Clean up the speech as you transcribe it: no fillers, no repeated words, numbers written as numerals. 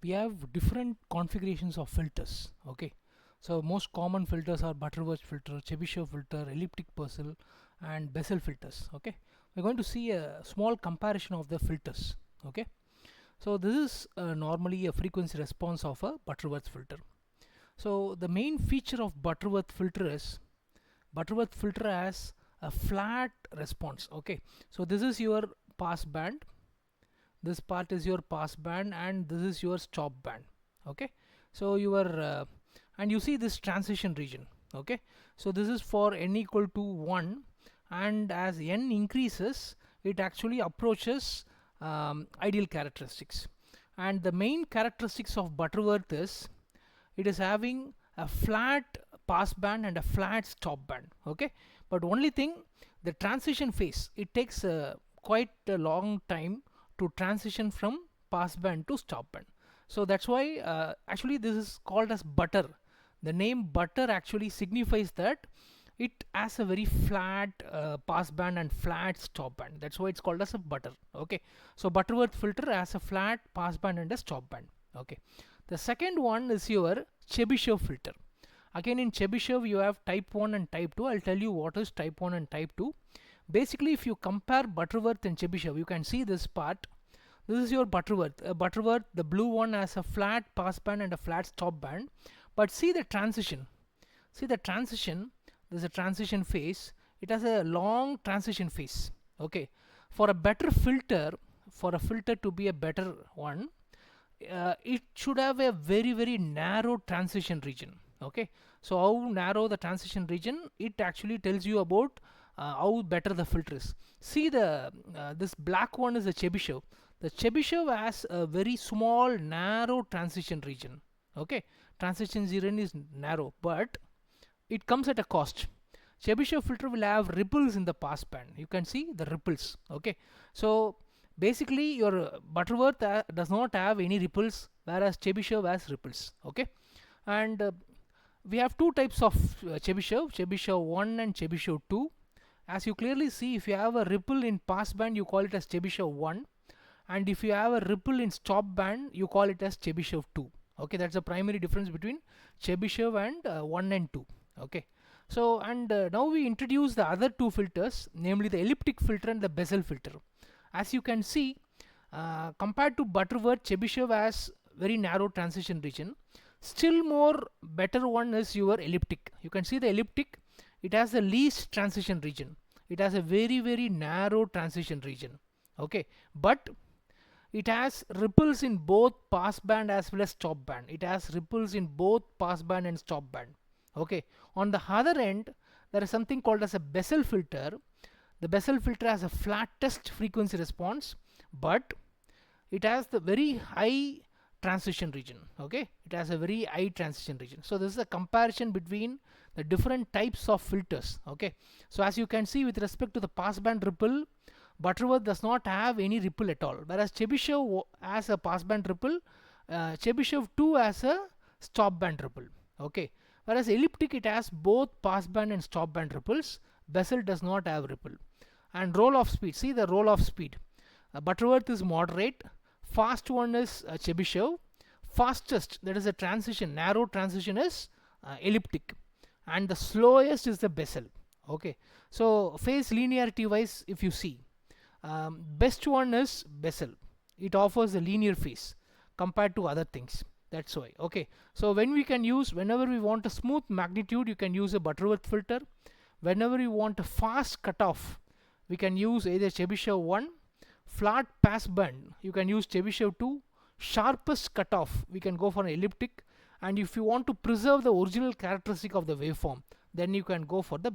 we have different configurations of filters. Okay, so most common filters are Butterworth filter, Chebyshev filter, Elliptic Bessel, and Bessel filters. Okay, we're going to see a small comparison of the filters. Okay, so this is normally a frequency response of a Butterworth filter. So the main feature of Butterworth filter is Butterworth filter has a flat response. Okay, so this is your pass band, this part is your pass band, and this is your stop band. Okay, so your and you see this transition region. Okay, so this is for n equal to 1, and as n increases it actually approaches ideal characteristics. And the main characteristics of Butterworth is it is having a flat pass band and a flat stop band. Okay, but only thing, the transition phase, it takes quite a long time to transition from pass band to stop band. So that's why actually this is called as butter. The name butter actually signifies that it has a very flat pass band and flat stop band. That's why it's called as a butter. Okay, so Butterworth filter has a flat pass band and a stop band. Okay, the second one is your Chebyshev filter. Again, in Chebyshev you have type 1 and type 2. I'll tell you what is type 1 and type 2. Basically, if you compare Butterworth and Chebyshev, you can see this part. This is your Butterworth. Butterworth, the blue one, has a flat pass band and a flat stop band. But see the transition. See the transition. There's a transition phase. It has a long transition phase. Okay. For a better filter, for a filter to be a better one, it should have a very narrow transition region. Okay. So how narrow the transition region? It actually tells you about how better the filter is. See the this black one is the Chebyshev. The Chebyshev has a very small narrow transition region. Okay, transition region is narrow, but it comes at a cost. Chebyshev filter will have ripples in the pass band. You can see the ripples. Okay, so basically your Butterworth does not have any ripples, whereas Chebyshev has ripples. Okay, and we have two types of Chebyshev, Chebyshev 1 and Chebyshev 2. As you clearly see, if you have a ripple in pass band, you call it as Chebyshev 1, and if you have a ripple in stop band, you call it as Chebyshev 2. Okay, that's the primary difference between Chebyshev and 1 and 2. Okay, so and now we introduce the other two filters, namely the elliptic filter and the Bessel filter. As you can see, compared to Butterworth, Chebyshev has very narrow transition region. Still more better one is your elliptic. You can see the elliptic, it has the least transition region. It has a very narrow transition region. Okay, but it has ripples in both pass band as well as stop band. It has ripples in both pass band and stop band. Okay, on the other end, there is something called as a Bessel filter. The Bessel filter has a flattest frequency response, but it has the very high transition region. Okay, it has a very high transition region. So this is a comparison between the different types of filters. Okay, so as you can see, with respect to the passband ripple, Butterworth does not have any ripple at all, whereas Chebyshev has a passband ripple, Chebyshev 2 has a stop band ripple. Okay, whereas elliptic, it has both passband and stop band ripples. Bessel does not have ripple. And roll off speed, see the roll off speed. Butterworth is moderate, fast one is Chebyshev, fastest, that is a transition, narrow transition, is elliptic, and the slowest is the Bessel. Okay, so phase linearity wise, if you see, best one is Bessel. It offers a linear phase compared to other things. That's why. Okay, so when we can use, whenever we want a smooth magnitude, you can use a Butterworth filter. Whenever you want a fast cutoff, we can use either Chebyshev 1. Flat pass band, you can use Chebyshev 2. Sharpest cutoff, we can go for an elliptic. And if you want to preserve the original characteristic of the waveform, then you can go for the